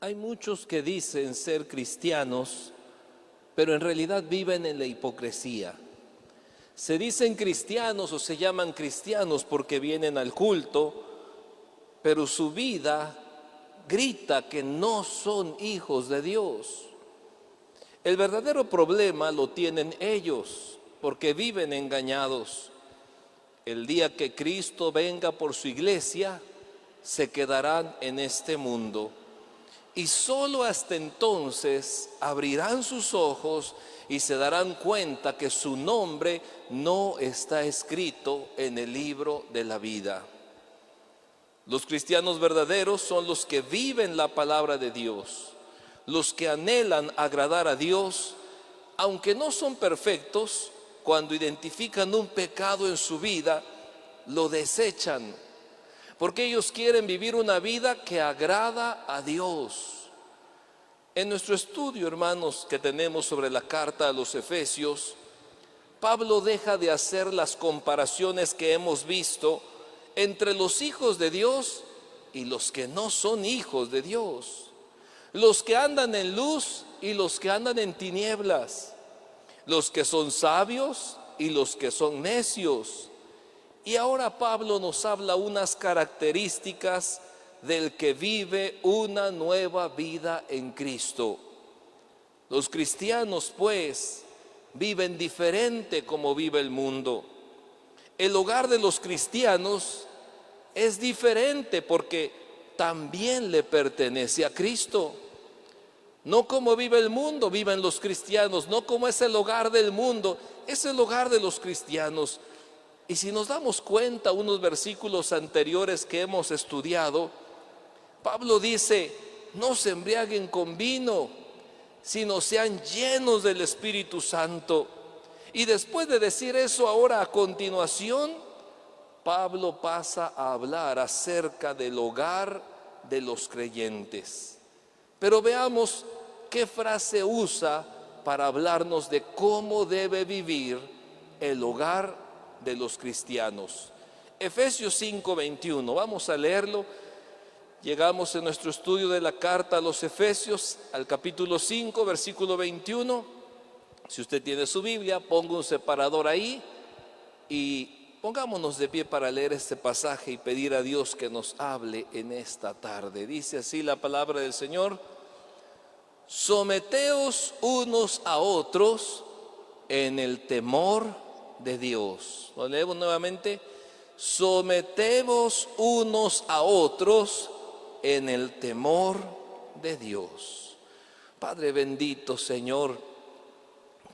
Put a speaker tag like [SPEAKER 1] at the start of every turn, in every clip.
[SPEAKER 1] Hay muchos que dicen ser cristianos, pero en realidad viven en la hipocresía. Se dicen cristianos o se llaman cristianos porque vienen al culto, pero su vida grita que no son hijos de Dios. El verdadero problema lo tienen ellos, porque viven engañados. El día que Cristo venga por su iglesia, se quedarán en este mundo. Y solo hasta entonces abrirán sus ojos y se darán cuenta que su nombre no está escrito en el libro de la vida. Los cristianos verdaderos son los que viven la palabra de Dios, los que anhelan agradar a Dios, aunque no son perfectos. Cuando identifican un pecado en su vida, lo desechan, porque ellos quieren vivir una vida que agrada a Dios. En nuestro estudio, hermanos, que tenemos sobre la carta a los Efesios, Pablo deja de hacer las comparaciones que hemos visto entre los hijos de Dios y los que no son hijos de Dios, los que andan en luz y los que andan en tinieblas, los que son sabios y los que son necios. Y ahora Pablo nos habla unas características del que vive una nueva vida en Cristo. Los cristianos, pues, viven diferente como vive el mundo. El hogar de los cristianos es diferente porque también le pertenece a Cristo. No como vive el mundo, viven los cristianos. No como es el hogar del mundo, es el hogar de los cristianos. Y si nos damos cuenta, unos versículos anteriores que hemos estudiado, Pablo dice: no se embriaguen con vino, sino sean llenos del Espíritu Santo. Y después de decir eso, ahora a continuación, Pablo pasa a hablar acerca del hogar de los creyentes. Pero veamos qué frase usa para hablarnos de cómo debe vivir el hogar de los cristianos. Efesios 5:21, vamos a leerlo. Llegamos en nuestro estudio de la carta a los Efesios al capítulo 5, versículo 21. Si usted tiene su Biblia, ponga un separador ahí y pongámonos de pie para leer este pasaje y pedir a Dios que nos hable en esta tarde. Dice así la palabra del Señor: someteos unos a otros en el temor de Dios. Lo leemos nuevamente: sometemos unos a otros en el temor de Dios. Padre bendito, Señor,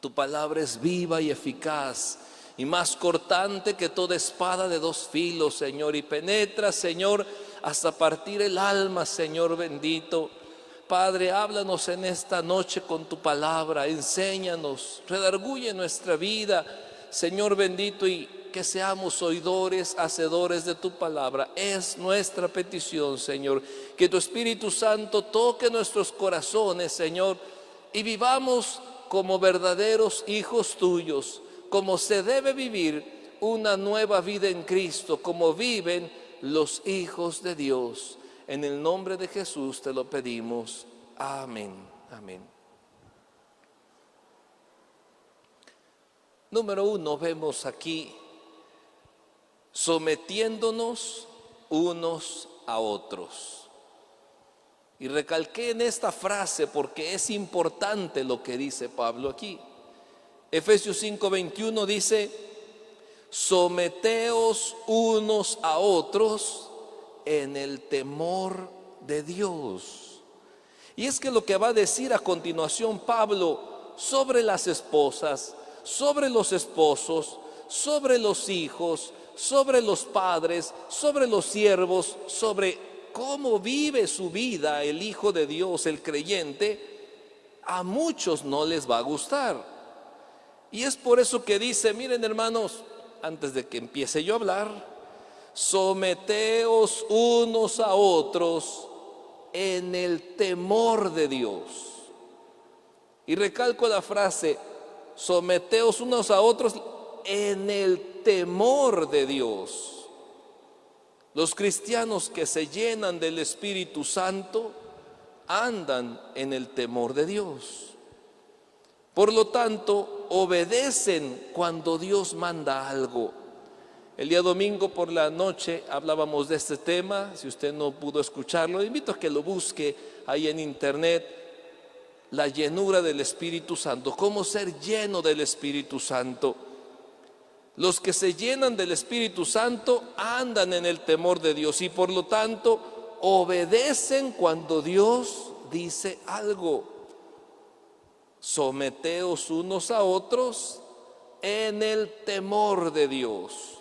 [SPEAKER 1] tu palabra es viva y eficaz y más cortante que toda espada de dos filos, Señor, y penetra, Señor, hasta partir el alma, Señor bendito. Padre, háblanos en esta noche con tu palabra, enséñanos, redarguye nuestra vida, Señor bendito, y que seamos oidores, hacedores de tu palabra. Es nuestra petición, Señor, que tu Espíritu Santo toque nuestros corazones, Señor, y vivamos como verdaderos hijos tuyos, como se debe vivir una nueva vida en Cristo, como viven los hijos de Dios. En el nombre de Jesús te lo pedimos. Amén. Amén. Número 1, vemos aquí: sometiéndonos unos a otros. Y recalqué en esta frase porque es importante lo que dice Pablo aquí. Efesios 5:21 dice: someteos unos a otros en el temor de Dios. Y es que lo que va a decir a continuación Pablo sobre las esposas, sobre los esposos, sobre los hijos, sobre los padres, sobre los siervos, sobre cómo vive su vida el Hijo de Dios, el creyente, a muchos no les va a gustar. Y es por eso que dice: miren, hermanos, antes de que empiece yo a hablar, someteos unos a otros en el temor de Dios. Y recalco la frase: someteos unos a otros en el temor de Dios. Los cristianos que se llenan del Espíritu Santo andan en el temor de Dios. Por lo tanto, obedecen cuando Dios manda algo. El día domingo por la noche hablábamos de este tema. Si usted no pudo escucharlo, le invito a que lo busque ahí en internet. La llenura del Espíritu Santo, cómo ser lleno del Espíritu Santo. Los que se llenan del Espíritu Santo andan en el temor de Dios y por lo tanto obedecen cuando Dios dice algo. Someteos unos a otros en el temor de Dios.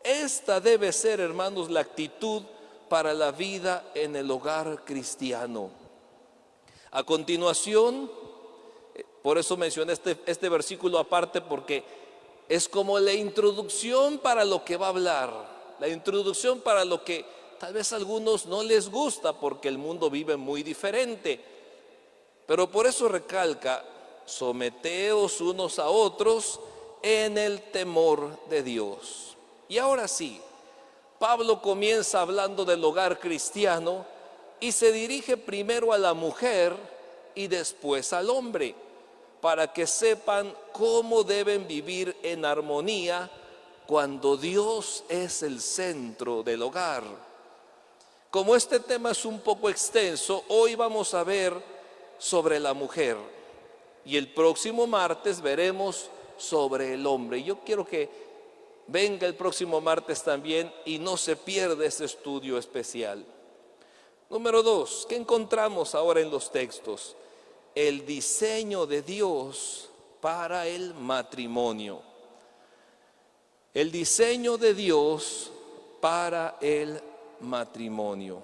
[SPEAKER 1] Esta debe ser, hermanos, la actitud para la vida en el hogar cristiano. A continuación, por eso mencioné este versículo aparte, porque es como la introducción para lo que va a hablar, la introducción para lo que tal vez a algunos no les gusta, porque el mundo vive muy diferente. Pero por eso recalca, someteos unos a otros en el temor de Dios. Y ahora sí, Pablo comienza hablando del hogar cristiano y se dirige primero a la mujer y después al hombre, para que sepan cómo deben vivir en armonía cuando Dios es el centro del hogar. Como este tema es un poco extenso, hoy vamos a ver sobre la mujer y el próximo martes veremos sobre el hombre. Yo quiero que venga el próximo martes también y no se pierda este estudio especial. Número 2, ¿qué encontramos ahora en los textos? El diseño de Dios para el matrimonio. El diseño de Dios para el matrimonio.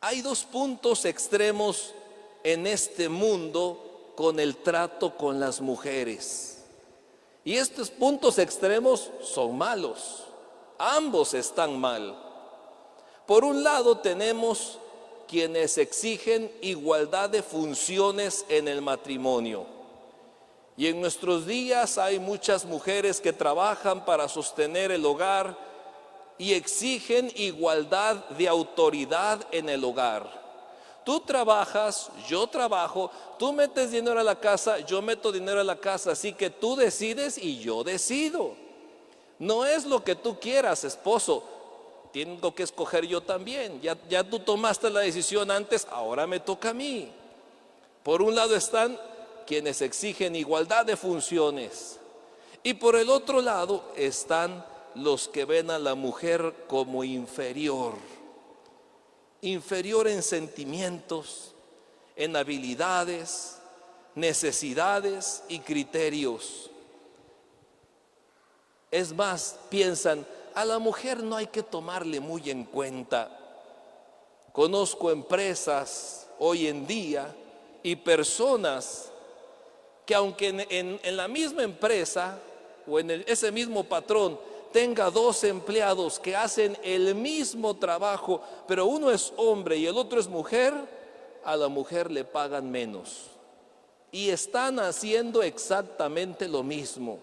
[SPEAKER 1] Hay dos puntos extremos en este mundo con el trato con las mujeres. Y estos puntos extremos son malos. Ambos están mal. Por un lado tenemos quienes exigen igualdad de funciones en el matrimonio. Y en nuestros días hay muchas mujeres que trabajan para sostener el hogar y exigen igualdad de autoridad en el hogar. Tú trabajas, yo trabajo, tú metes dinero a la casa, yo meto dinero a la casa, así que tú decides y yo decido. No es lo que tú quieras, esposo, tengo que escoger yo también. Ya tú tomaste la decisión antes, ahora me toca a mí. Por un lado están quienes exigen igualdad de funciones y por el otro lado están los que ven a la mujer como inferior en sentimientos, en habilidades, necesidades y criterios. Es más, piensan, a la mujer no hay que tomarle muy en cuenta. Conozco empresas hoy en día y personas que aunque en la misma empresa o en ese mismo patrón tenga dos empleados que hacen el mismo trabajo, pero uno es hombre y el otro es mujer, a la mujer le pagan menos. Y están haciendo exactamente lo mismo.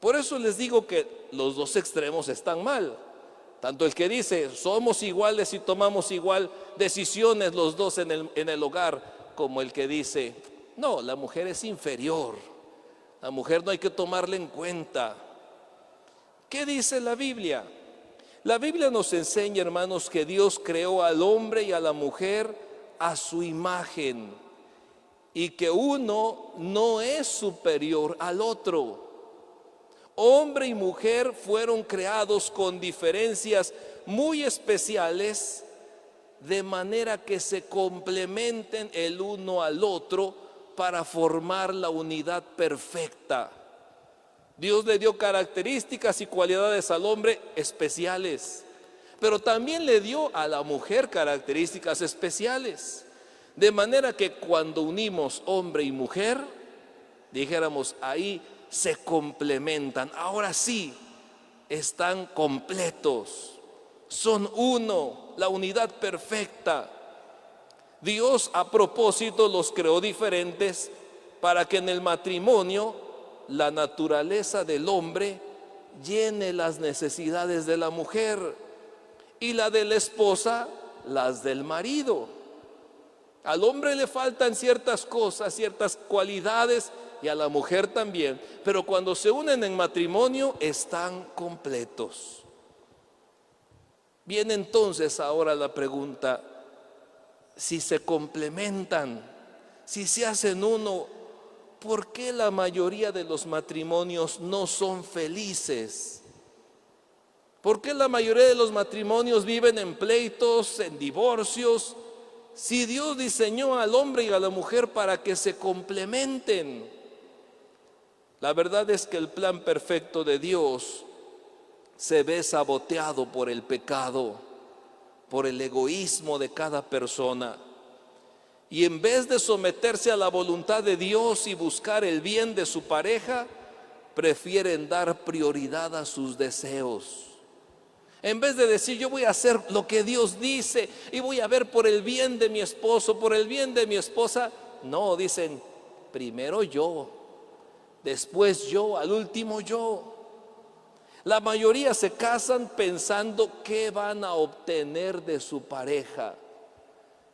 [SPEAKER 1] Por eso les digo que los dos extremos están mal. Tanto el que dice, somos iguales y tomamos igual decisiones los dos en el hogar, como el que dice, no, la mujer es inferior. La mujer no hay que tomarla en cuenta. ¿Qué dice la Biblia? La Biblia nos enseña, hermanos, que Dios creó al hombre y a la mujer a su imagen y que uno no es superior al otro. Hombre y mujer fueron creados con diferencias muy especiales, de manera que se complementen el uno al otro para formar la unidad perfecta. Dios le dio características y cualidades al hombre especiales, pero también le dio a la mujer características especiales. De manera que cuando unimos hombre y mujer, dijéramos, ahí se complementan. Ahora sí, están completos. Son uno, la unidad perfecta. Dios a propósito los creó diferentes para que en el matrimonio la naturaleza del hombre llene las necesidades de la mujer y la de la esposa las del marido. Al hombre le faltan ciertas cosas, ciertas cualidades, y a la mujer también, pero cuando se unen en matrimonio están completos. Viene entonces ahora la pregunta: si se complementan, si se hacen uno, ¿por qué la mayoría de los matrimonios no son felices? ¿Por qué la mayoría de los matrimonios viven en pleitos, en divorcios? Si Dios diseñó al hombre y a la mujer para que se complementen. La verdad es que el plan perfecto de Dios se ve saboteado por el pecado, por el egoísmo de cada persona. Y en vez de someterse a la voluntad de Dios y buscar el bien de su pareja, prefieren dar prioridad a sus deseos. En vez de decir, yo voy a hacer lo que Dios dice y voy a ver por el bien de mi esposo, por el bien de mi esposa, no, dicen, primero yo, después yo, al último yo. La mayoría se casan pensando qué van a obtener de su pareja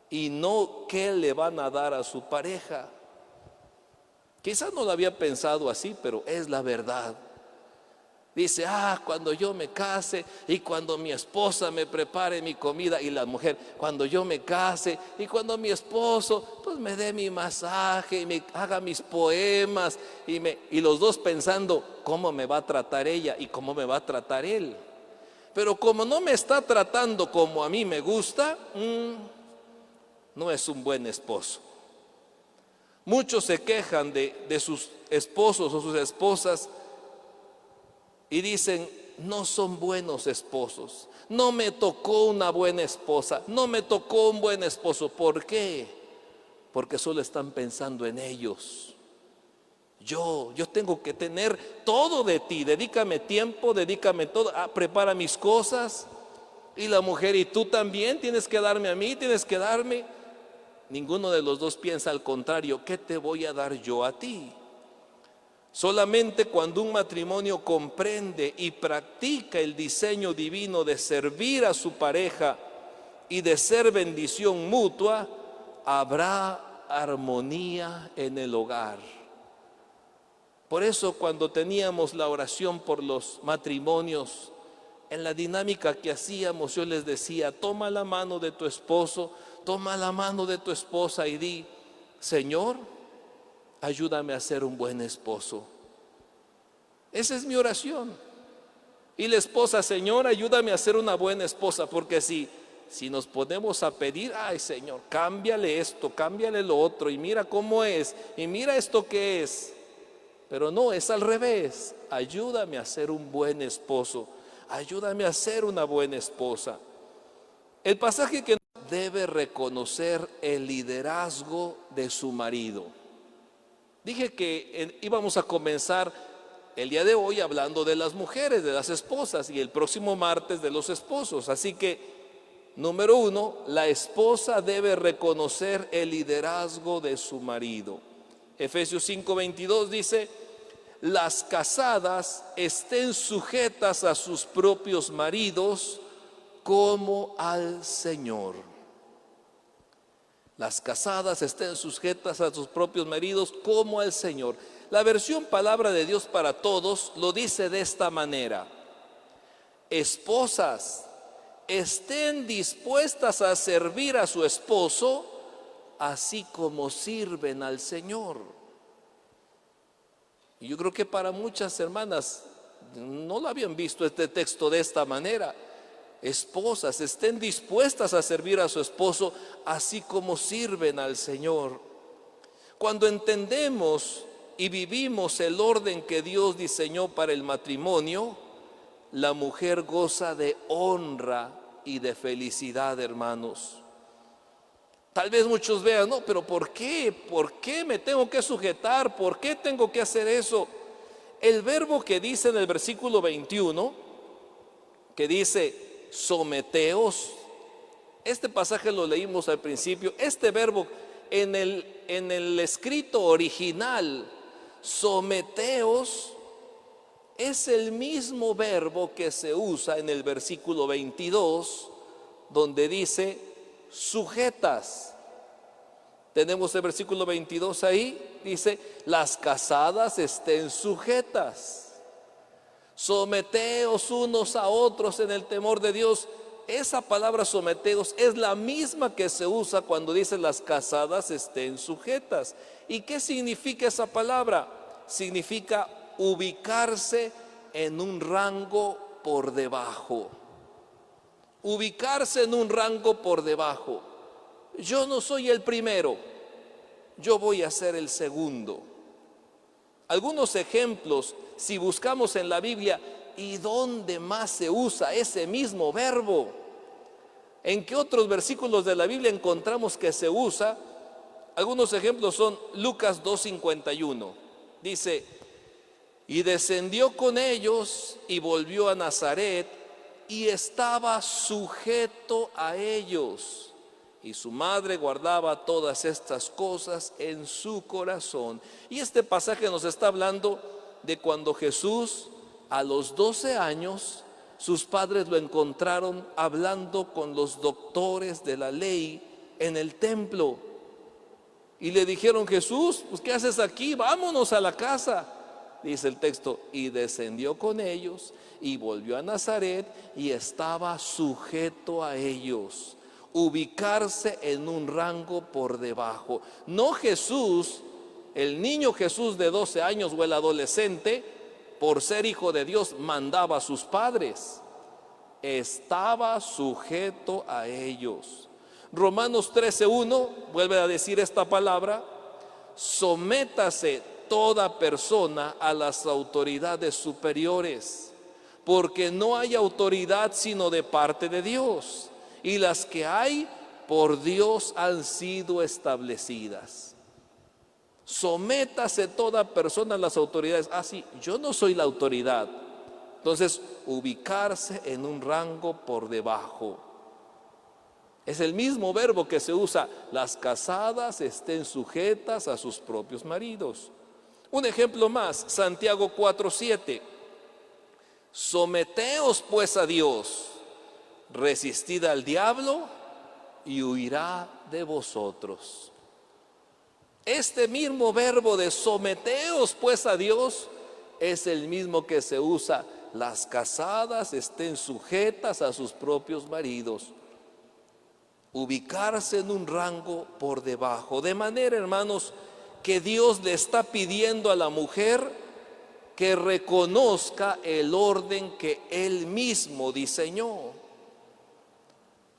[SPEAKER 1] y no qué le van a dar a su pareja. Quizás no lo había pensado así, pero es la verdad. Dice, cuando yo me case y cuando mi esposa me prepare mi comida, y la mujer, cuando yo me case y cuando mi esposo pues me dé mi masaje y me haga mis poemas, y los dos pensando cómo me va a tratar ella y cómo me va a tratar él. Pero como no me está tratando como a mí me gusta, no es un buen esposo. Muchos se quejan de sus esposos o sus esposas y dicen, no son buenos esposos, no me tocó una buena esposa, no me tocó un buen esposo. ¿Por qué? Porque solo están pensando en ellos. Yo tengo que tener todo de ti, dedícame tiempo, dedícame todo, prepara mis cosas. Y la mujer, y tú también tienes que darme a mí, tienes que darme. Ninguno de los dos piensa al contrario, ¿qué te voy a dar yo a ti? Solamente cuando un matrimonio comprende y practica el diseño divino de servir a su pareja y de ser bendición mutua, habrá armonía en el hogar. Por eso cuando teníamos la oración por los matrimonios, en la dinámica que hacíamos, yo les decía, toma la mano de tu esposo, toma la mano de tu esposa y di, Señor, ayúdame a ser un buen esposo. Esa es mi oración. Y la esposa, Señor, ayúdame a ser una buena esposa, porque si nos ponemos a pedir, ay Señor, cámbiale esto, cámbiale lo otro, y mira cómo es, y mira esto que es. Pero no, es al revés. Ayúdame a ser un buen esposo, ayúdame a ser una buena esposa. El pasaje que debe reconocer el liderazgo de su marido. Dije que íbamos a comenzar el día de hoy hablando de las mujeres, de las esposas, y el próximo martes de los esposos. Así que, número 1, la esposa debe reconocer el liderazgo de su marido. Efesios 5:22 dice, las casadas estén sujetas a sus propios maridos como al Señor. Las casadas estén sujetas a sus propios maridos como al Señor. La versión Palabra de Dios para Todos lo dice de esta manera: esposas, estén dispuestas a servir a su esposo, así como sirven al Señor. Y yo creo que para muchas hermanas no lo habían visto este texto de esta manera. Esposas, estén dispuestas a servir a su esposo, así como sirven al Señor. Cuando entendemos y vivimos el orden que Dios diseñó para el matrimonio, la mujer goza de honra y de felicidad, hermanos. Tal vez muchos vean, no, pero ¿por qué? ¿Por qué me tengo que sujetar? ¿Por qué tengo que hacer eso? El verbo que dice en el versículo 21, que dice, someteos, este pasaje lo leímos al principio. Este verbo en el escrito original, someteos, es el mismo verbo que se usa en el versículo 22, donde dice sujetas. Tenemos el versículo 22 ahí, dice, las casadas estén sujetas. Someteos unos a otros en el temor de Dios. Esa palabra someteos es la misma que se usa cuando dice las casadas estén sujetas. ¿Y qué significa esa palabra? Significa ubicarse en un rango por debajo. Ubicarse en un rango por debajo. Yo no soy el primero, yo voy a ser el segundo. Algunos ejemplos, si buscamos en la Biblia, ¿y dónde más se usa ese mismo verbo? ¿En qué otros versículos de la Biblia encontramos que se usa? Algunos ejemplos son Lucas 2:51. Dice, y descendió con ellos y volvió a Nazaret y estaba sujeto a ellos. Y su madre guardaba todas estas cosas en su corazón. Y este pasaje nos está hablando de cuando Jesús, a los 12 años, sus padres lo encontraron hablando con los doctores de la ley en el templo. Y le dijeron, Jesús, pues ¿qué haces aquí? Vámonos a la casa. Dice el texto, y descendió con ellos y volvió a Nazaret y estaba sujeto a ellos. Ubicarse en un rango por debajo. No Jesús, el niño Jesús de 12 años o el adolescente, por ser hijo de Dios, mandaba a sus padres. Estaba sujeto a ellos. Romanos 13:1 vuelve a decir esta palabra: sométase toda persona a las autoridades superiores, porque no hay autoridad sino de parte de Dios, y las que hay por Dios han sido establecidas. Sométase toda persona a las autoridades. Sí, yo no soy la autoridad. Entonces, ubicarse en un rango por debajo. Es el mismo verbo que se usa, las casadas estén sujetas a sus propios maridos. Un ejemplo más, Santiago 4:7. Someteos pues a Dios, resistid al diablo y huirá de vosotros. Este mismo verbo de someteos pues a Dios es el mismo que se usa, las casadas estén sujetas a sus propios maridos. Ubicarse en un rango por debajo, de manera, hermanos, que Dios le está pidiendo a la mujer que reconozca el orden que Él mismo diseñó.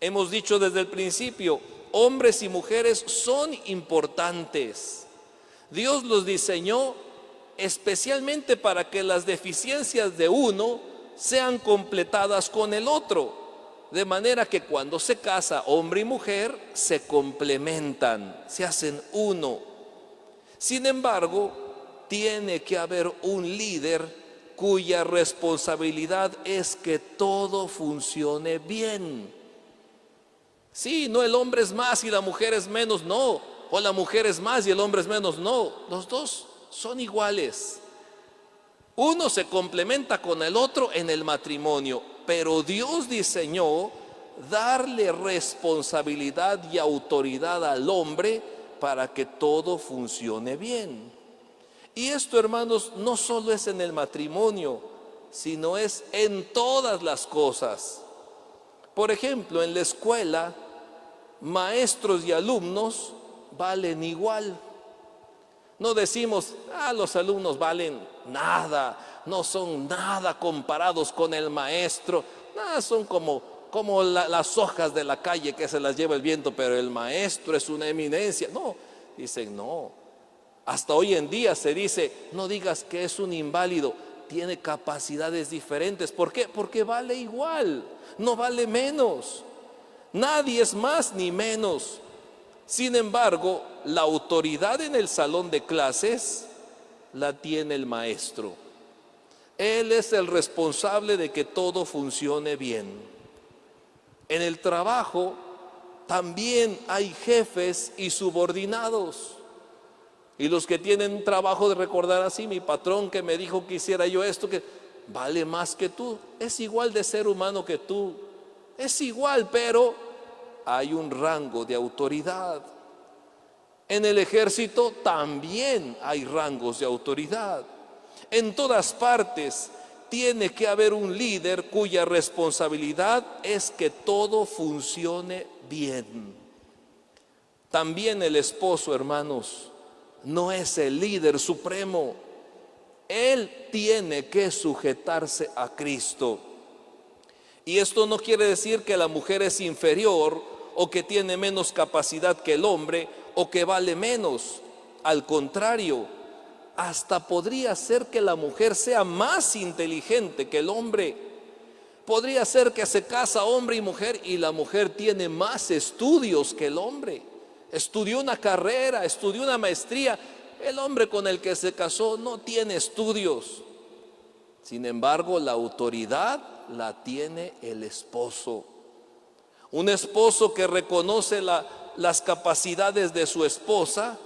[SPEAKER 1] Hemos dicho desde el principio, hombres y mujeres son importantes. Dios los diseñó especialmente para que las deficiencias de uno sean completadas con el otro, de manera que cuando se casa hombre y mujer se complementan, se hacen uno. Sin embargo, tiene que haber un líder cuya responsabilidad es que todo funcione bien. Sí, no el hombre es más y la mujer es menos, no. O la mujer es más y el hombre es menos, no. Los dos son iguales. Uno se complementa con el otro en el matrimonio, pero Dios diseñó darle responsabilidad y autoridad al hombre para que todo funcione bien. Y esto, hermanos, no solo es en el matrimonio, sino es en todas las cosas. Por ejemplo, en la escuela, maestros y alumnos valen igual. No decimos, los alumnos valen nada, no son nada comparados con el maestro. Son como las hojas de la calle que se las lleva el viento, pero el maestro es una eminencia. No, dicen no. Hasta hoy en día se dice, no digas que es un inválido, tiene capacidades diferentes. ¿Por qué? Porque vale igual, no vale menos. Nadie es más ni menos. Sin embargo, la autoridad en el salón de clases la tiene el maestro. Él es el responsable de que todo funcione bien. En el trabajo también hay jefes y subordinados. Y los que tienen trabajo de recordar así, mi patrón que me dijo que hiciera yo esto, que vale más que tú, es igual de ser humano que tú, es igual, pero hay un rango de autoridad. En el ejército también hay rangos de autoridad. En todas partes tiene que haber un líder cuya responsabilidad es que todo funcione bien. También el esposo, hermanos, no es el líder supremo. Él tiene que sujetarse a Cristo. Y esto no quiere decir que la mujer es inferior o que tiene menos capacidad que el hombre o que vale menos. Al contrario, hasta podría ser que la mujer sea más inteligente que el hombre. Podría ser que se casa hombre y mujer y la mujer tiene más estudios que el hombre. Estudió una carrera, estudió una maestría. El hombre con el que se casó no tiene estudios. Sin embargo, la autoridad la tiene el esposo. Un esposo que reconoce las capacidades de su esposa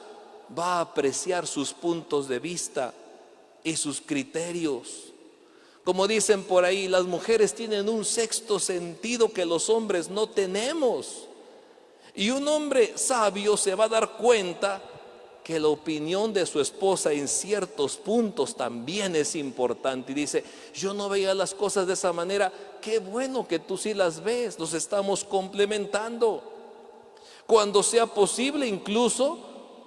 [SPEAKER 1] va a apreciar sus puntos de vista y sus criterios. Como dicen por ahí, las mujeres tienen un sexto sentido que los hombres no tenemos. Y un hombre sabio se va a dar cuenta que la opinión de su esposa en ciertos puntos también es importante. Y dice, yo no veía las cosas de esa manera, qué bueno que tú sí las ves, nos estamos complementando. Cuando sea posible, incluso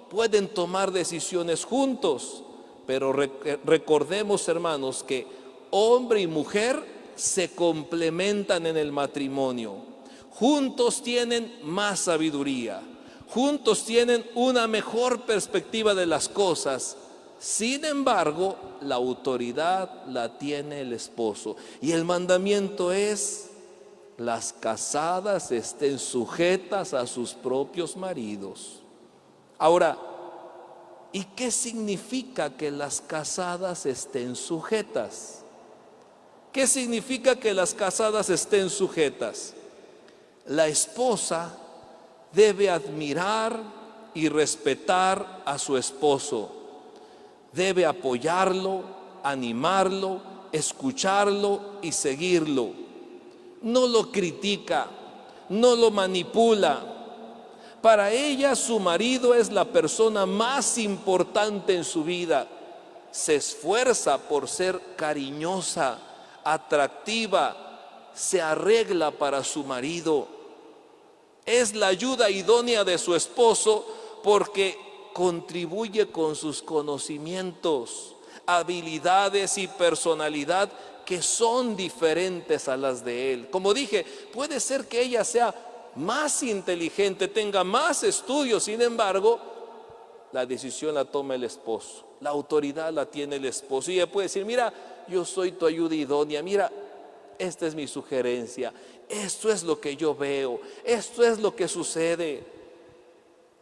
[SPEAKER 1] pueden tomar decisiones juntos. Pero recordemos, hermanos, que hombre y mujer se complementan en el matrimonio. Juntos tienen más sabiduría. Juntos tienen una mejor perspectiva de las cosas. Sin embargo, la autoridad la tiene el esposo. Y el mandamiento es: las casadas estén sujetas a sus propios maridos. Ahora, ¿y qué significa que las casadas estén sujetas? ¿Qué significa que las casadas estén sujetas? La esposa debe admirar y respetar a su esposo. Debe apoyarlo, animarlo, escucharlo y seguirlo. No lo critica, no lo manipula. Para ella, su marido es la persona más importante en su vida. Se esfuerza por ser cariñosa, atractiva, se arregla para su marido. Es la ayuda idónea de su esposo porque contribuye con sus conocimientos, habilidades y personalidad que son diferentes a las de él. Como dije, puede ser que ella sea más inteligente, tenga más estudios, sin embargo, la decisión la toma el esposo, la autoridad la tiene el esposo. Y ella puede decir, mira, yo soy tu ayuda idónea, mira, esta es mi sugerencia, esto es lo que yo veo, esto es lo que sucede.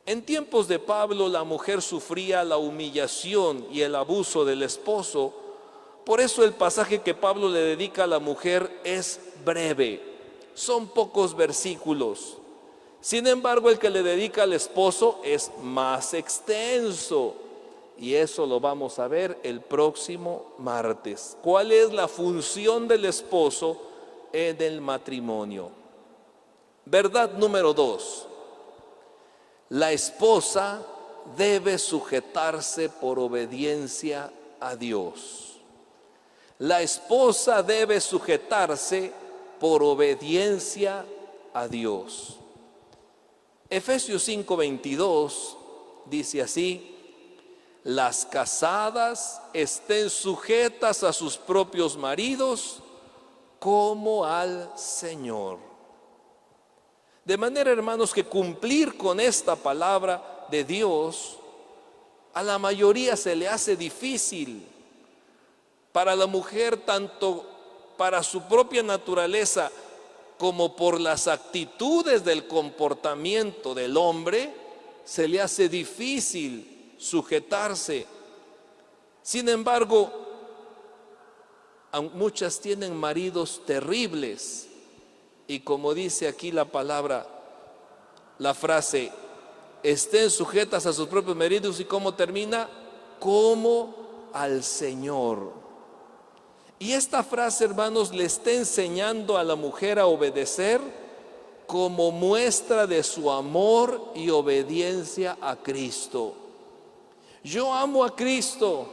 [SPEAKER 1] En tiempos de Pablo, la mujer sufría la humillación y el abuso del esposo. Por eso el pasaje que Pablo le dedica a la mujer es breve, son pocos versículos. Sin embargo, el que le dedica al esposo es más extenso. Y eso lo vamos a ver el próximo martes. ¿Cuál es la función del esposo en el matrimonio? Verdad número 2. La esposa debe sujetarse por obediencia a Dios. La esposa debe sujetarse por obediencia a Dios. Efesios 5:22 dice así: las casadas estén sujetas a sus propios maridos como al Señor. De manera, hermanos, que cumplir con esta palabra de Dios a la mayoría se le hace difícil. Para la mujer, tanto para su propia naturaleza como por las actitudes del comportamiento del hombre, se le hace difícil sujetarse. Sin embargo, muchas tienen maridos terribles. Y como dice aquí la palabra, la frase, estén sujetas a sus propios maridos, ¿y cómo termina? Como al Señor. Y esta frase, hermanos, le está enseñando a la mujer a obedecer como muestra de su amor y obediencia a Cristo. Yo amo a Cristo,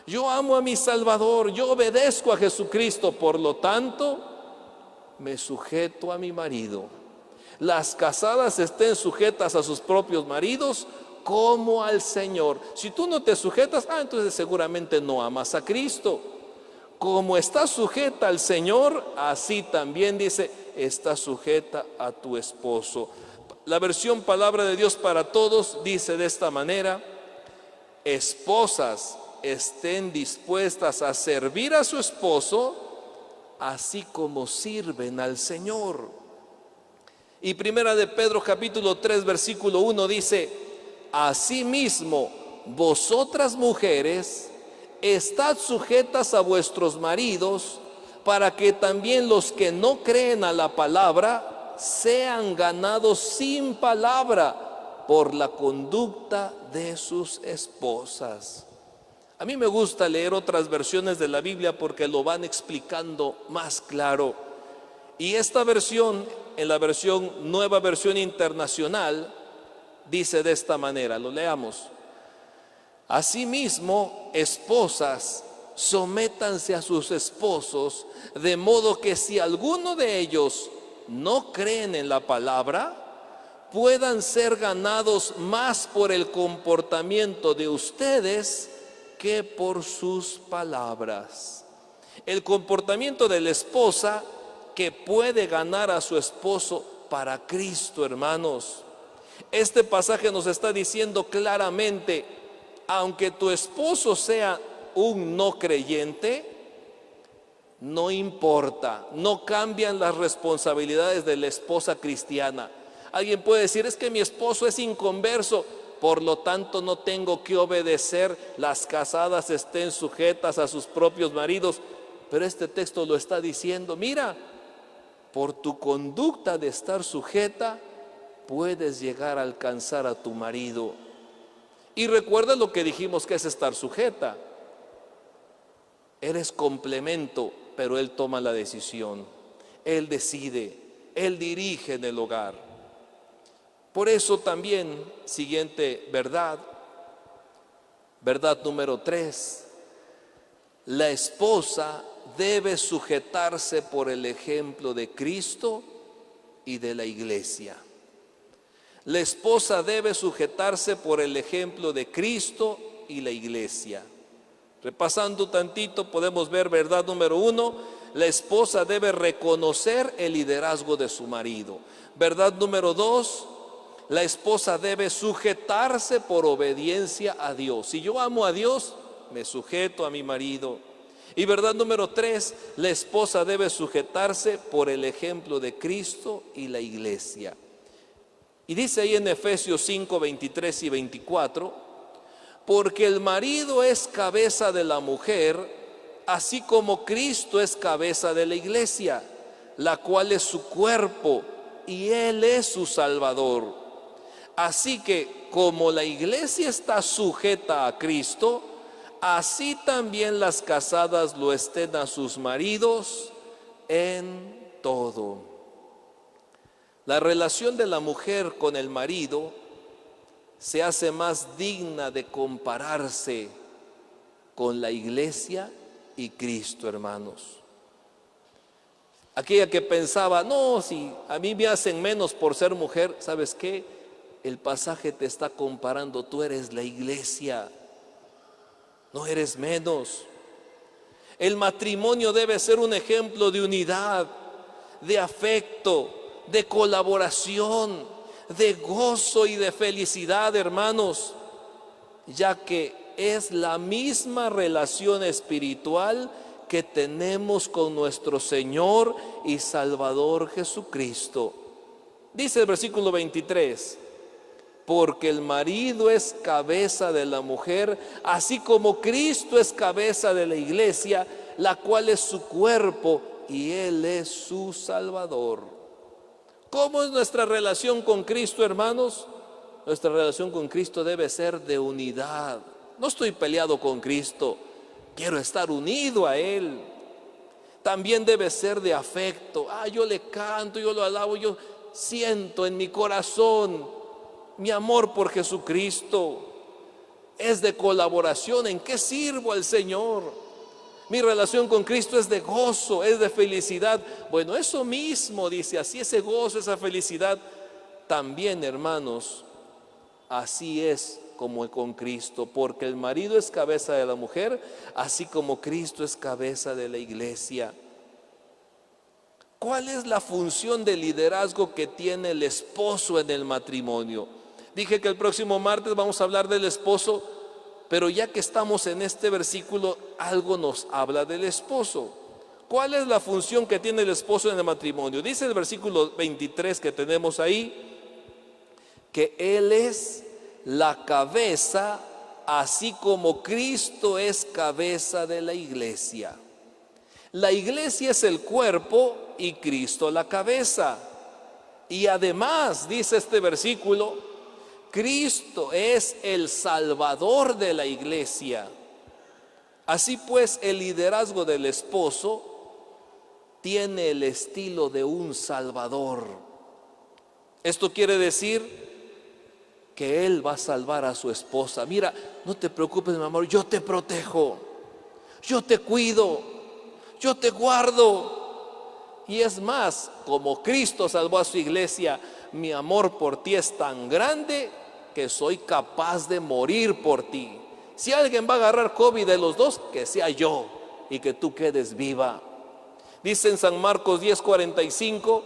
[SPEAKER 1] yo amo a mi Salvador, yo obedezco a Jesucristo, por lo tanto, me sujeto a mi marido. Las casadas estén sujetas a sus propios maridos como al Señor. Si tú no te sujetas, entonces seguramente no amas a Cristo. Como estás sujeta al Señor, así también dice, está sujeta a tu esposo. La versión Palabra de Dios para Todos dice de esta manera: esposas, estén dispuestas a servir a su esposo, así como sirven al Señor. Y Primera de Pedro capítulo 3 versículo 1 dice: asimismo, vosotras mujeres, estad sujetas a vuestros maridos, para que también los que no creen a la palabra sean ganados sin palabra por la conducta de sus esposas. A mí me gusta leer otras versiones de la Biblia porque lo van explicando más claro. Y esta versión, en la versión Nueva Versión Internacional, dice de esta manera, lo leamos: asimismo, esposas, sométanse a sus esposos, de modo que si alguno de ellos no creen en la palabra, puedan ser ganados más por el comportamiento de ustedes que por sus palabras. El comportamiento de la esposa que puede ganar a su esposo para Cristo, hermanos. Este pasaje nos está diciendo claramente: aunque tu esposo sea un no creyente, no importa, no cambian las responsabilidades de la esposa cristiana. Alguien puede decir: es que mi esposo es inconverso, por lo tanto no tengo que obedecer, las casadas estén sujetas a sus propios maridos. Pero este texto lo está diciendo: mira, por tu conducta de estar sujeta, puedes llegar a alcanzar a tu marido. Y recuerda lo que dijimos que es estar sujeta. Eres complemento, pero él toma la decisión. Él decide, él dirige en el hogar. Por eso también, siguiente verdad, verdad número 3, la esposa debe sujetarse por el ejemplo de Cristo y de la iglesia. La esposa debe sujetarse por el ejemplo de Cristo y la iglesia. Repasando tantito, podemos ver verdad número 1, la esposa debe reconocer el liderazgo de su marido. Verdad número 2, la esposa debe sujetarse por obediencia a Dios. Si yo amo a Dios, me sujeto a mi marido. Y verdad número 3, la esposa debe sujetarse por el ejemplo de Cristo y la iglesia. Y dice ahí en Efesios 5, 23 y 24, porque el marido es cabeza de la mujer, así como Cristo es cabeza de la iglesia, la cual es su cuerpo y Él es su Salvador. Así que como la iglesia está sujeta a Cristo, así también las casadas lo estén a sus maridos en todo. La relación de la mujer con el marido se hace más digna de compararse con la iglesia y Cristo, hermanos. Aquella que pensaba: no, si a mí me hacen menos por ser mujer, ¿sabes qué? El pasaje te está comparando, tú eres la iglesia, no eres menos. El matrimonio debe ser un ejemplo de unidad, de afecto, de colaboración, de gozo y de felicidad, hermanos, ya que es la misma relación espiritual que tenemos con nuestro Señor y Salvador Jesucristo. Dice el versículo 23, porque el marido es cabeza de la mujer, así como Cristo es cabeza de la iglesia, la cual es su cuerpo y Él es su Salvador. ¿Cómo es nuestra relación con Cristo, hermanos? Nuestra relación con Cristo debe ser de unidad. No estoy peleado con Cristo, quiero estar unido a Él. También debe ser de afecto. Yo le canto, yo lo alabo, siento en mi corazón, mi amor por Jesucristo es de colaboración. ¿En qué sirvo al Señor? Mi relación con Cristo es de gozo, es de felicidad. Bueno, eso mismo, dice, así ese gozo, esa felicidad, también, hermanos, así es como con Cristo, porque el marido es cabeza de la mujer, así como Cristo es cabeza de la iglesia. ¿Cuál es la función de liderazgo que tiene el esposo en el matrimonio? Dije que el próximo martes vamos a hablar del esposo, pero ya que estamos en este versículo, algo nos habla del esposo. ¿Cuál es la función que tiene el esposo en el matrimonio? Dice el versículo 23 que tenemos ahí, que Él es la cabeza, así como Cristo es cabeza de la iglesia. La iglesia es el cuerpo y Cristo la cabeza. Y además, dice este versículo, Cristo es el Salvador de la iglesia. Así pues, el liderazgo del esposo tiene el estilo de un Salvador. Esto quiere decir que Él va a salvar a su esposa. Mira, no te preocupes, mi amor, yo te protejo, yo te cuido, yo te guardo. Y es más, como Cristo salvó a su iglesia, mi amor por ti es tan grande que soy capaz de morir por ti. Si alguien va a agarrar COVID de los dos, que sea yo y que tú quedes viva. Dice en San Marcos 10:45,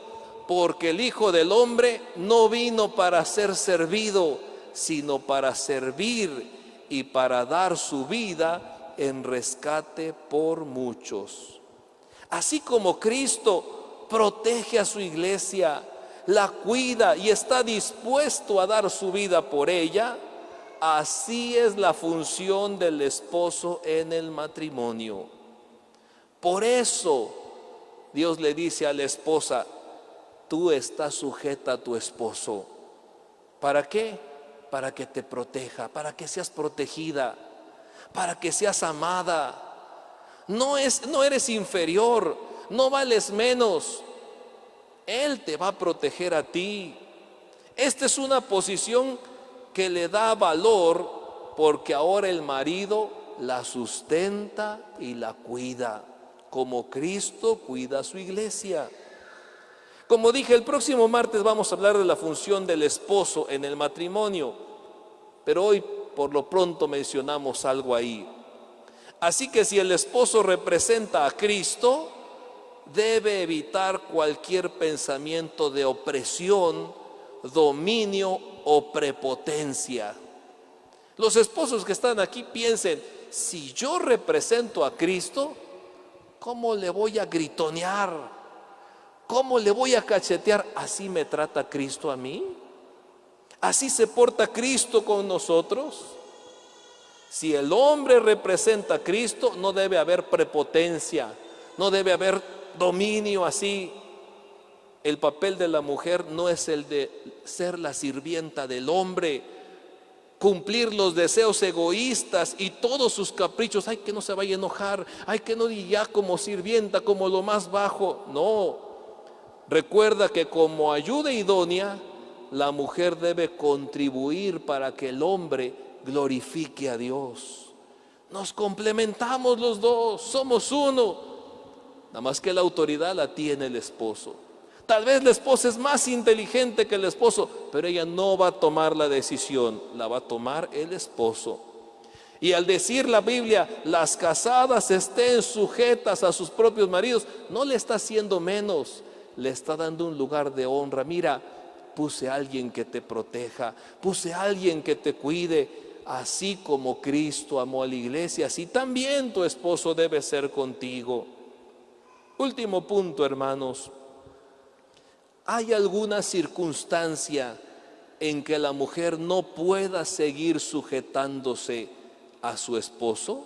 [SPEAKER 1] porque el Hijo del Hombre no vino para ser servido, sino para servir y para dar su vida en rescate por muchos. Así como Cristo protege a su iglesia, la cuida y está dispuesto a dar su vida por ella, así es la función del esposo en el matrimonio. Por eso Dios le dice a la esposa, tú estás sujeta a tu esposo. ¿Para qué? Para que te proteja, para que seas protegida, para que seas amada. No eres inferior, no vales menos. Él te va a proteger a ti. Esta es una posición que le da valor porque ahora el marido la sustenta y la cuida, como Cristo cuida a su iglesia. Como dije, el próximo martes vamos a hablar de la función del esposo en el matrimonio, pero hoy por lo pronto mencionamos algo ahí. Así que si el esposo representa a Cristo, debe evitar cualquier pensamiento de opresión, dominio o prepotencia. Los esposos que están aquí piensen, si yo represento a Cristo, ¿cómo le voy a gritonear? ¿Cómo le voy a cachetear? ¿Así me trata Cristo a mí? ¿Así se porta Cristo con nosotros? Si el hombre representa a Cristo, no debe haber prepotencia, no debe haber dominio así. El papel de la mujer no es el de ser la sirvienta del hombre, cumplir los deseos egoístas y todos sus caprichos. Ay, que no se vaya a enojar, ay, que no, y ya como sirvienta, como lo más bajo. No. Recuerda que como ayuda idónea, la mujer debe contribuir para que el hombre glorifique a Dios. Nos complementamos los dos, somos uno. Nada más que la autoridad la tiene el esposo. Tal vez la esposa es más inteligente que el esposo, pero ella no va a tomar la decisión, la va a tomar el esposo. Y al decir la Biblia, las casadas estén sujetas a sus propios maridos, no le está haciendo menos, le está dando un lugar de honra. Mira, puse a alguien que te proteja, puse a alguien que te cuide, así como Cristo amó a la iglesia, así también tu esposo debe ser contigo. Último punto, hermanos. ¿Hay alguna circunstancia en que la mujer no pueda seguir sujetándose a su esposo?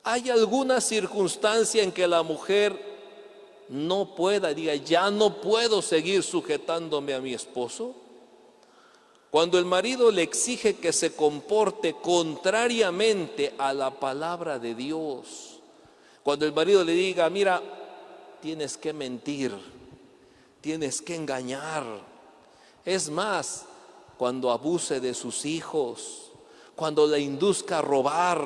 [SPEAKER 1] ¿Hay alguna circunstancia en que la mujer no pueda, diga, ya no puedo seguir sujetándome a mi esposo? Cuando el marido le exige que se comporte contrariamente a la palabra de Dios, cuando el marido le diga, mira, tienes que mentir, tienes que engañar. Es más, cuando abuse de sus hijos, cuando le induzca a robar,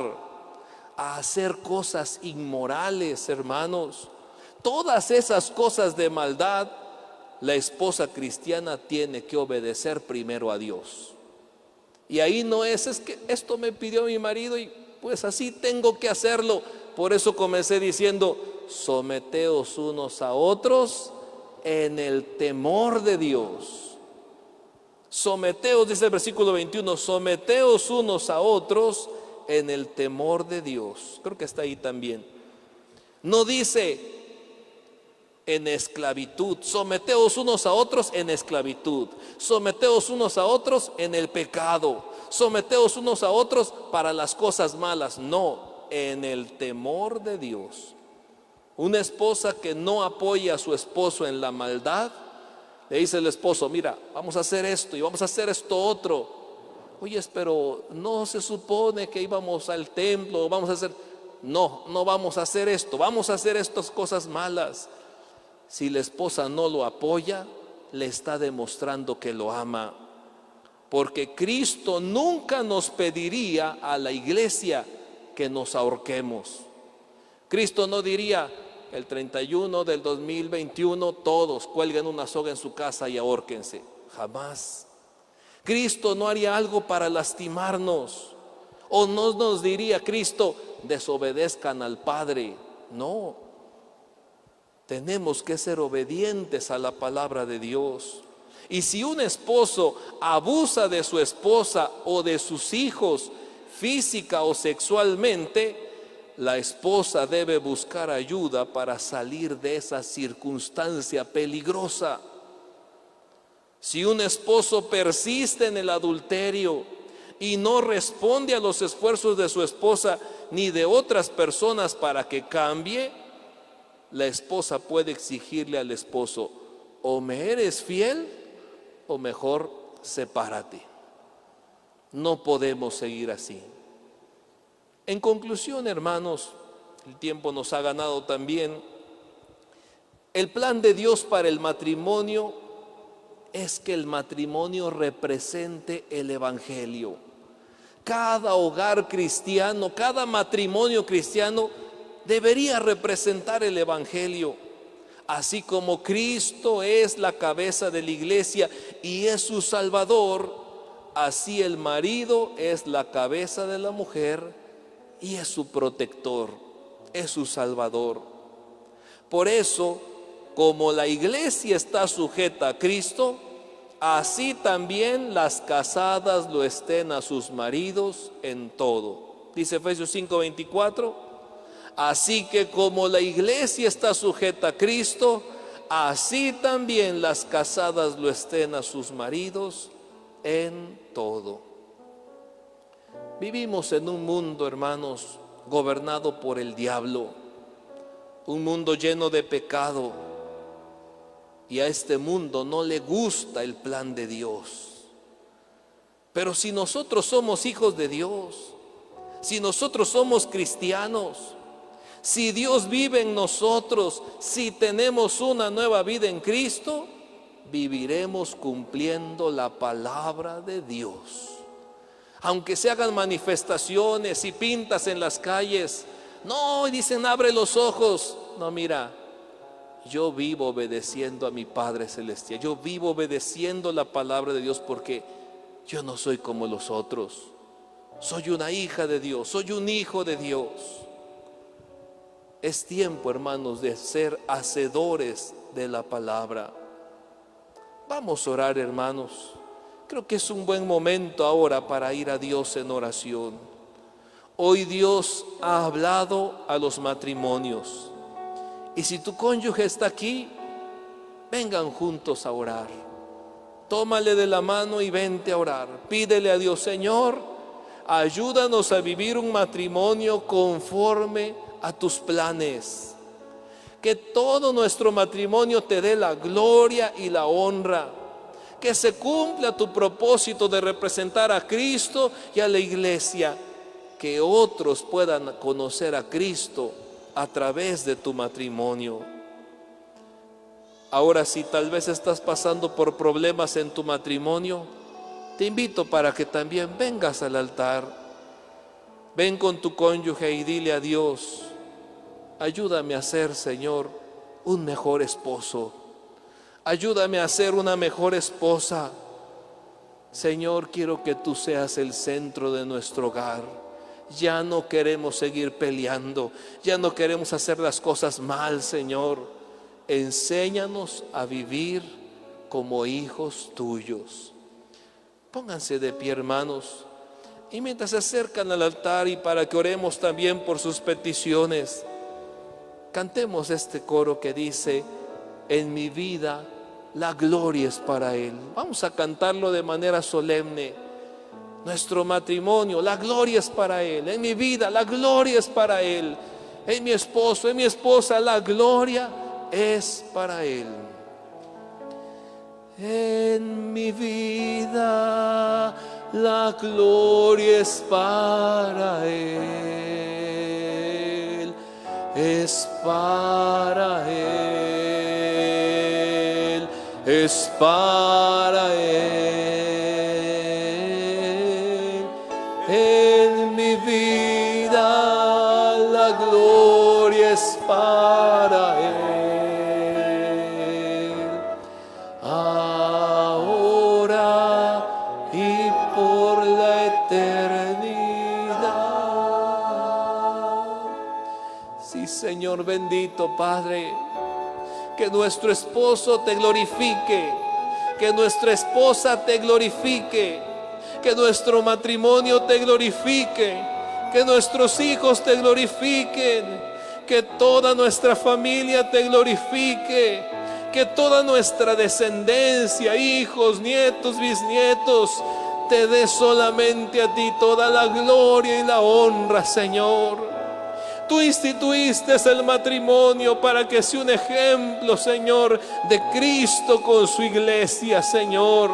[SPEAKER 1] a hacer cosas inmorales, hermanos, todas esas cosas de maldad, la esposa cristiana tiene que obedecer primero a Dios. Y ahí no es que esto me pidió mi marido y pues así tengo que hacerlo. Por eso comencé diciendo, someteos unos a otros en el temor de Dios. Someteos, dice el versículo 21, someteos unos a otros en el temor de Dios. Creo que está ahí también. No dice en esclavitud, someteos unos a otros en esclavitud, someteos unos a otros en el pecado, someteos unos a otros para las cosas malas. No, en el temor de Dios. Una esposa que no apoya a su esposo en la maldad, le dice el esposo, mira, vamos a hacer esto y vamos a hacer esto otro. Oye, pero no se supone que íbamos al templo, vamos a hacer... No, no vamos a hacer esto, vamos a hacer estas cosas malas. Si la esposa no lo apoya, le está demostrando que lo ama. Porque Cristo nunca nos pediría a la iglesia que nos ahorquemos. Cristo no diría, el 31 del 2021 todos cuelguen una soga en su casa y ahórquense. Jamás. Cristo no haría algo para lastimarnos. O no nos diría Cristo, desobedezcan al Padre. No. Tenemos que ser obedientes a la palabra de Dios. Y si un esposo abusa de su esposa o de sus hijos física o sexualmente, la esposa debe buscar ayuda para salir de esa circunstancia peligrosa. Si un esposo persiste en el adulterio y no responde a los esfuerzos de su esposa ni de otras personas para que cambie, la esposa puede exigirle al esposo, o me eres fiel o mejor sepárate. No podemos seguir así. En conclusión, hermanos, el tiempo nos ha ganado también. El plan de Dios para el matrimonio es que el matrimonio represente el Evangelio. Cada hogar cristiano, cada matrimonio cristiano debería representar el Evangelio. Así como Cristo es la cabeza de la iglesia y es su Salvador, así el marido es la cabeza de la mujer y es su protector, es su Salvador. Por eso, como la iglesia está sujeta a Cristo, así también las casadas lo estén a sus maridos en todo. Dice Efesios 5:24, así que como la iglesia está sujeta a Cristo, así también las casadas lo estén a sus maridos en todo. Vivimos en un mundo, hermanos, gobernado por el diablo, un mundo lleno de pecado, y a este mundo no le gusta el plan de Dios. Pero si nosotros somos hijos de Dios, si nosotros somos cristianos, si Dios vive en nosotros, si tenemos una nueva vida en Cristo, viviremos cumpliendo la palabra de Dios. Aunque se hagan manifestaciones y pintas en las calles, no, y dicen abre los ojos. No, mira, yo vivo obedeciendo a mi Padre Celestial. Yo vivo obedeciendo la palabra de Dios porque yo no soy como los otros. Soy una hija de Dios, soy un hijo de Dios. Es tiempo, hermanos, de ser hacedores de la palabra. Vamos a orar, hermanos. Creo que es un buen momento ahora para ir a Dios en oración. Hoy Dios ha hablado a los matrimonios. Y si tu cónyuge está aquí, vengan juntos a orar. Tómale de la mano y vente a orar. Pídele a Dios, Señor, ayúdanos a vivir un matrimonio conforme a tus planes. Que todo nuestro matrimonio te dé la gloria y la honra. Que se cumpla tu propósito de representar a Cristo y a la iglesia. Que otros puedan conocer a Cristo a través de tu matrimonio. Ahora, si tal vez estás pasando por problemas en tu matrimonio, te invito para que también vengas al altar. Ven con tu cónyuge y dile a Dios: ayúdame a ser, Señor, un mejor esposo. Ayúdame a ser una mejor esposa. Señor, quiero que tú seas el centro de nuestro hogar. Ya no queremos seguir peleando, ya no queremos hacer las cosas mal, Señor. Enséñanos a vivir como hijos tuyos. Pónganse de pie, hermanos, y mientras se acercan al altar y para que oremos también por sus peticiones, cantemos este coro que dice: en mi vida la gloria es para Él. Vamos a cantarlo de manera solemne. Nuestro matrimonio, la gloria es para Él. En mi vida, la gloria es para Él. En mi esposo, en mi esposa, la gloria es para Él. En mi vida, la gloria es para Él. Es para Él. Es para Él. En mi vida la gloria es para Él. Ahora y por la eternidad. Sí, Señor bendito, Padre. Que nuestro esposo te glorifique, que nuestra esposa te glorifique, que nuestro matrimonio te glorifique, que nuestros hijos te glorifiquen, que toda nuestra familia te glorifique, que toda nuestra descendencia, hijos, nietos, bisnietos, te dé solamente a ti toda la gloria y la honra, Señor. Tú instituiste el matrimonio para que sea un ejemplo, Señor, de Cristo con su iglesia, Señor.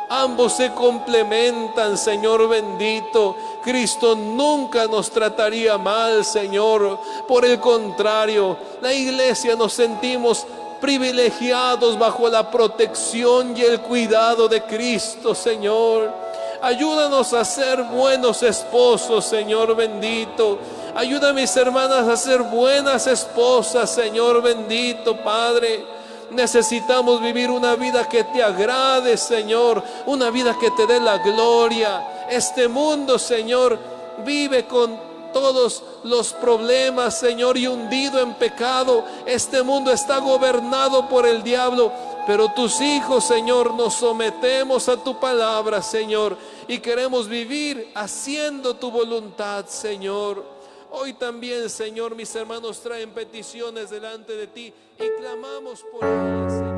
[SPEAKER 1] Ambos se complementan, Señor bendito. Cristo nunca nos trataría mal, Señor. Por el contrario, la iglesia nos sentimos privilegiados bajo la protección y el cuidado de Cristo, Señor. Ayúdanos a ser buenos esposos, Señor bendito. Ayuda a mis hermanas a ser buenas esposas, Señor bendito, Padre. Necesitamos vivir una vida que te agrade, Señor, una vida que te dé la gloria. Este mundo, Señor, vive con todos los problemas, Señor, y hundido en pecado. Este mundo está gobernado por el diablo, pero tus hijos, Señor, nos sometemos a tu palabra, Señor, y queremos vivir haciendo tu voluntad, Señor. Hoy también, Señor, mis hermanos traen peticiones delante de ti y clamamos por ellas, Señor.